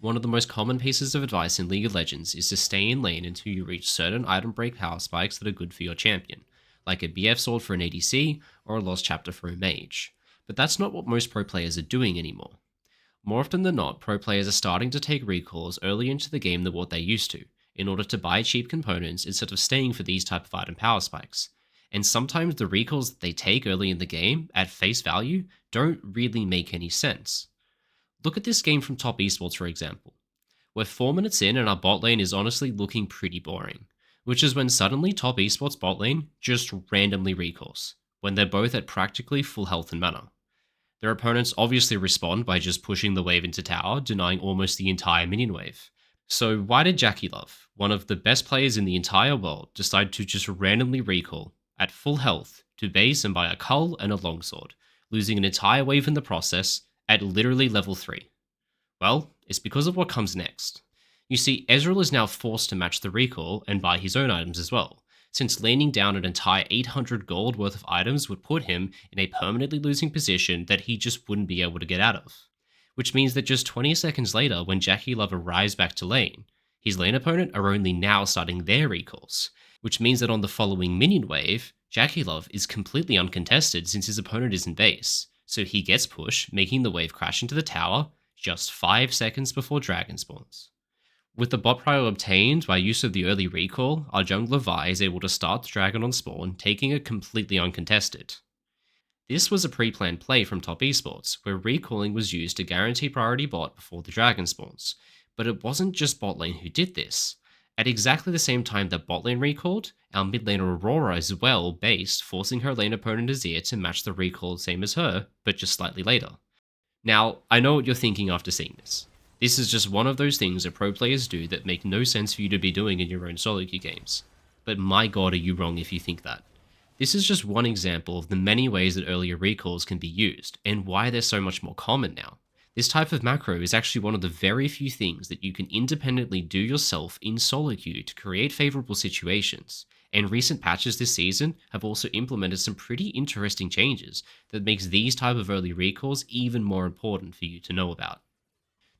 One of the most common pieces of advice in League of Legends is to stay in lane until you reach certain item break power spikes that are good for your champion, like a BF sword for an ADC or a lost chapter for a mage. But that's not what most pro players are doing anymore. More often than not, pro players are starting to take recalls early into the game than what they used to, in order to buy cheap components instead of staying for these type of item power spikes. And sometimes the recalls that they take early in the game, at face value, don't really make any sense. Look at this game from Top Esports, for example. We're 4 minutes in and our bot lane is honestly looking pretty boring, which is when suddenly Top Esports bot lane just randomly recalls, when they're both at practically full health and mana. Their opponents obviously respond by just pushing the wave into tower, denying almost the entire minion wave. So why did JackeyLove, one of the best players in the entire world, decide to just randomly recall, at full health, to base and buy a cull and a longsword, losing an entire wave in the process at literally level 3? Well, it's because of what comes next. You see, Ezreal is now forced to match the recall and buy his own items as well, since laying down an entire 800 gold worth of items would put him in a permanently losing position that he just wouldn't be able to get out of. Which means that just 20 seconds later, when JackeyLove arrives back to lane, his lane opponent are only now starting their recalls, which means that on the following minion wave, JackeyLove is completely uncontested since his opponent is in base, so he gets pushed, making the wave crash into the tower just 5 seconds before Dragon spawns. With the bot prio obtained by use of the early recall, our jungler Vi is able to start the dragon on spawn, taking it completely uncontested. This was a pre-planned play from Top Esports, where recalling was used to guarantee priority bot before the dragon spawns. But it wasn't just bot lane who did this. At exactly the same time that bot lane recalled, our mid laner Aurora as well based, forcing her lane opponent Azir to match the recall same as her, but just slightly later. Now, I know what you're thinking after seeing this. This is just one of those things that pro players do that make no sense for you to be doing in your own solo queue games. But my god, are you wrong if you think that. This is just one example of the many ways that earlier recalls can be used, and why they're so much more common now. This type of macro is actually one of the very few things that you can independently do yourself in solo queue to create favorable situations, and recent patches this season have also implemented some pretty interesting changes that makes these type of early recalls even more important for you to know about.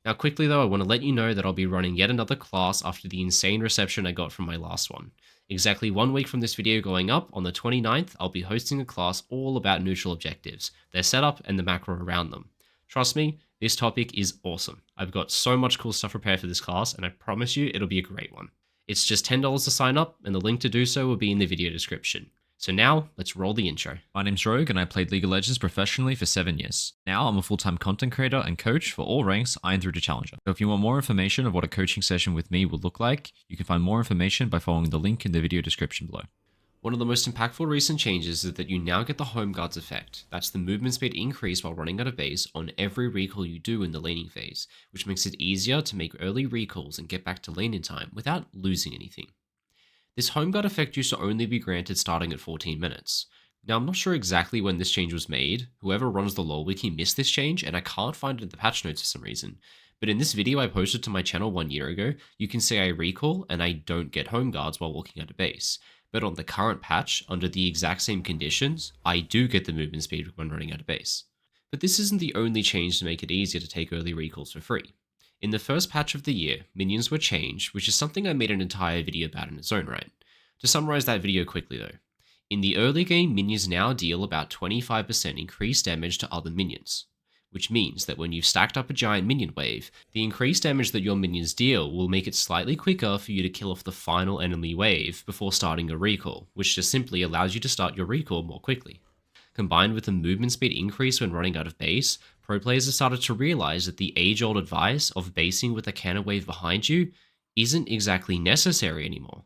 Now quickly though, I want to let you know that I'll be running yet another class after the insane reception I got from my last one. Exactly 1 week from this video going up, on the 29th, I'll be hosting a class all about neutral objectives, their setup and the macro around them. Trust me, this topic is awesome. I've got so much cool stuff prepared for this class, and I promise you it'll be a great one. It's just $10 to sign up, and the link to do so will be in the video description. So now, let's roll the intro. My name's Rogue and I played League of Legends professionally for 7 years. Now I'm a full-time content creator and coach for all ranks, Iron through to Challenger. So if you want more information of what a coaching session with me will look like, you can find more information by following the link in the video description below. One of the most impactful recent changes is that you now get the Home Guards effect. That's the movement speed increase while running out of base on every recall you do in the laning phase, which makes it easier to make early recalls and get back to lane in time without losing anything. This Home Guard effect used to only be granted starting at 14 minutes. Now I'm not sure exactly when this change was made, whoever runs the lore wiki missed this change and I can't find it in the patch notes for some reason, but in this video I posted to my channel 1 year ago, you can see I recall and I don't get Home Guards while walking out of base. But on the current patch, under the exact same conditions, I do get the movement speed when running out of base. But this isn't the only change to make it easier to take early recalls for free. In the first patch of the year, minions were changed, which is something I made an entire video about in its own right. To summarize that video quickly though, in the early game, minions now deal about 25% increased damage to other minions, which means that when you've stacked up a giant minion wave, the increased damage that your minions deal will make it slightly quicker for you to kill off the final enemy wave before starting a recall, which just simply allows you to start your recall more quickly. Combined with the movement speed increase when running out of base, pro players have started to realize that the age-old advice of basing with a cannon wave behind you isn't exactly necessary anymore.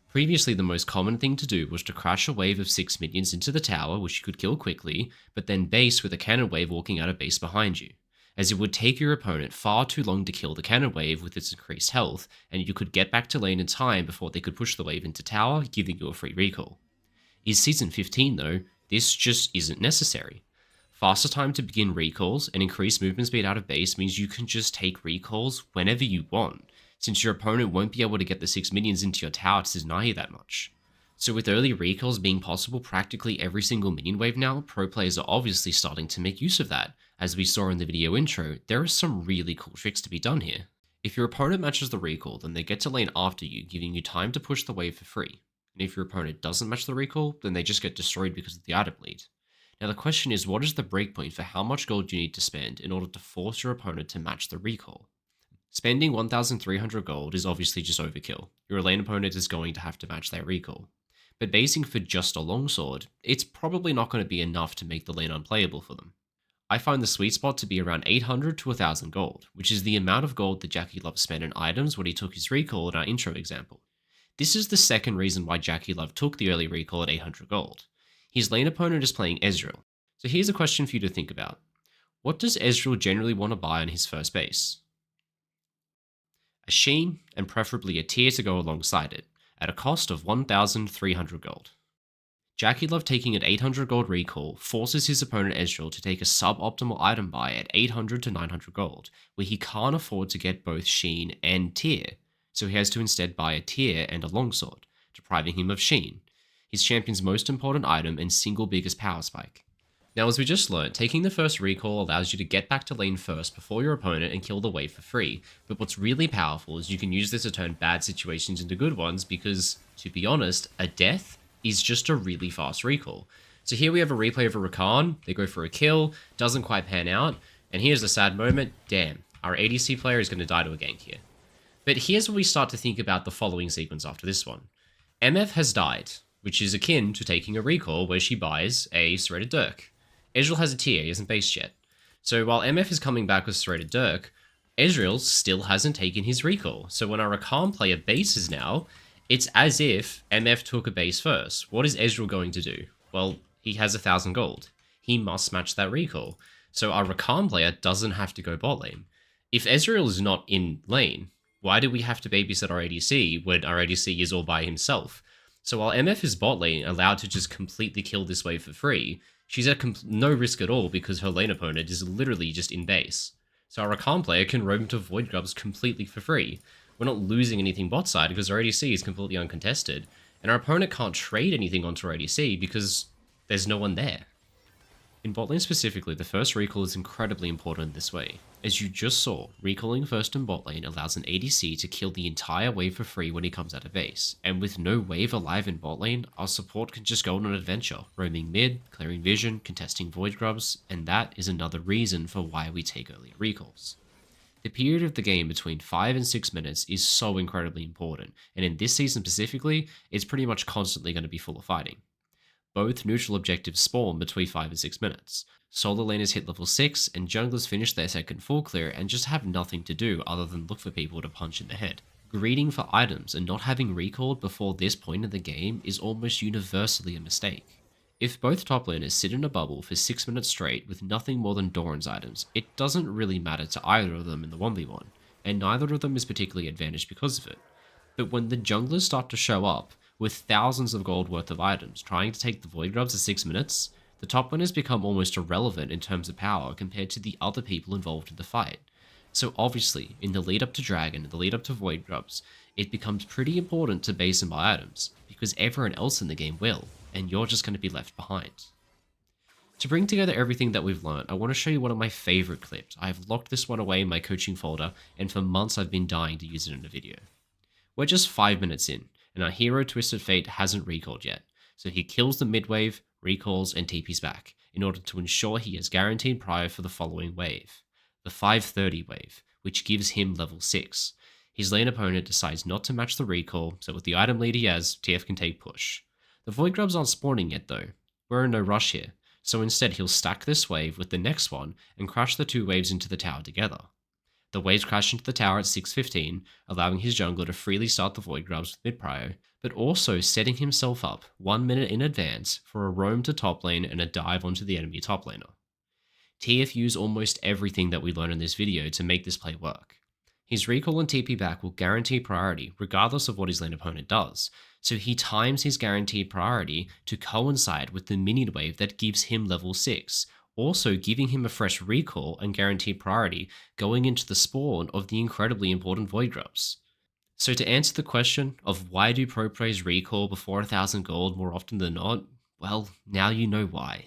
Previously, the most common thing to do was to crash a wave of 6 minions into the tower, which you could kill quickly, but then base with a cannon wave walking out of base behind you, as it would take your opponent far too long to kill the cannon wave with its increased health, and you could get back to lane in time before they could push the wave into tower, giving you a free recall. In Season 15 though, this just isn't necessary. Faster time to begin recalls and increased movement speed out of base means you can just take recalls whenever you want, since your opponent won't be able to get the 6 minions into your tower to deny you that much. So with early recalls being possible practically every single minion wave now, pro players are obviously starting to make use of that. As we saw in the video intro, there are some really cool tricks to be done here. If your opponent matches the recall, then they get to lane after you, giving you time to push the wave for free. And if your opponent doesn't match the recall, then they just get destroyed because of the item lead. Now the question is, what is the breakpoint for how much gold you need to spend in order to force your opponent to match the recall? Spending 1300 gold is obviously just overkill. Your lane opponent is going to have to match their recall. But basing for just a longsword, it's probably not going to be enough to make the lane unplayable for them. I find the sweet spot to be around 800 to 1000 gold, which is the amount of gold that JackeyLove spent in items when he took his recall in our intro example. This is the second reason why JackeyLove took the early recall at 800 gold. His lane opponent is playing Ezreal. So here's a question for you to think about. What does Ezreal generally want to buy on his first base? A Sheen, and preferably a tier to go alongside it, at a cost of 1300 gold. JackeyLove taking an 800 gold recall forces his opponent Ezreal to take a suboptimal item buy at 800 to 900 gold, where he can't afford to get both Sheen and tier, so he has to instead buy a tier and a longsword, depriving him of Sheen, his champion's most important item and single biggest power spike. Now, as we just learned, taking the first recall allows you to get back to lane first before your opponent and kill the wave for free, but what's really powerful is you can use this to turn bad situations into good ones because, to be honest, a death is just a really fast recall. So here we have a replay of a Rakan, they go for a kill, doesn't quite pan out, and here's the sad moment, damn, our ADC player is going to die to a gank here. But here's where we start to think about the following sequence after this one. MF has died, which is akin to taking a recall where she buys a Serrated Dirk. Ezreal has a tier, he hasn't based yet. So while MF is coming back with Serrated Dirk, Ezreal still hasn't taken his recall. So when our Rakan player bases now, it's as if MF took a base first. What is Ezreal going to do? Well, he has 1000 gold. He must match that recall. So our Rakan player doesn't have to go bot lane. If Ezreal is not in lane, why do we have to babysit our ADC when our ADC is all by himself? So while MF is bot lane, allowed to just completely kill this wave for free, she's at no risk at all because her lane opponent is literally just in base. So our Rakan player can roam to Void Grubs completely for free. We're not losing anything bot side because our ADC is completely uncontested, and our opponent can't trade anything onto our ADC because there's no one there. In bot lane specifically, the first recall is incredibly important this way. As you just saw, recalling first in bot lane allows an ADC to kill the entire wave for free when he comes out of base, and with no wave alive in bot lane, our support can just go on an adventure, roaming mid, clearing vision, contesting Void Grubs, and that is another reason for why we take earlier recalls. The period of the game between 5 and 6 minutes is so incredibly important, and in this season specifically, it's pretty much constantly going to be full of fighting. Both neutral objectives spawn between 5 and 6 minutes. Solo laners hit level 6, and junglers finish their second full clear and just have nothing to do other than look for people to punch in the head. Greeding for items and not having recalled before this point in the game is almost universally a mistake. If both top laners sit in a bubble for 6 minutes straight with nothing more than Doran's items, it doesn't really matter to either of them in the 1v1, and neither of them is particularly advantaged because of it. But when the junglers start to show up with thousands of gold worth of items trying to take the Void Grubs at 6 minutes, the top laners become almost irrelevant in terms of power compared to the other people involved in the fight. So obviously, in the lead up to Dragon and the lead up to Void Grubs, it becomes pretty important to base and buy items, because everyone else in the game will, and you're just going to be left behind. To bring together everything that we've learned, I want to show you one of my favorite clips. I have locked this one away in my coaching folder, and for months I've been dying to use it in a video. We're just 5 minutes in, and our hero Twisted Fate hasn't recalled yet, so he kills the mid wave, recalls, and TPs back, in order to ensure he has guaranteed prior for the following wave, the 530 wave, which gives him level 6. His lane opponent decides not to match the recall, so with the item lead he has, TF can take push. The Void Grubs aren't spawning yet though, we're in no rush here, so instead he'll stack this wave with the next one and crash the two waves into the tower together. The waves crash into the tower at 6:15, allowing his jungler to freely start the Void Grubs with mid-prio, but also setting himself up 1 minute in advance for a roam to top lane and a dive onto the enemy top laner. TF used almost everything that we learned in this video to make this play work. His recall and TP back will guarantee priority regardless of what his lane opponent does, so he times his guaranteed priority to coincide with the minion wave that gives him level 6, also giving him a fresh recall and guaranteed priority going into the spawn of the incredibly important Void Grubs. So to answer the question of why do pro players recall before 1000 gold more often than not, well, now you know why.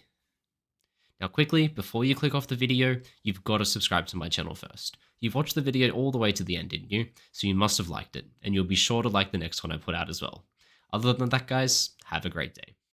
Now quickly, before you click off the video, you've got to subscribe to my channel first. You've watched the video all the way to the end, didn't you? So you must have liked it, and you'll be sure to like the next one I put out as well. Other than that, guys, have a great day.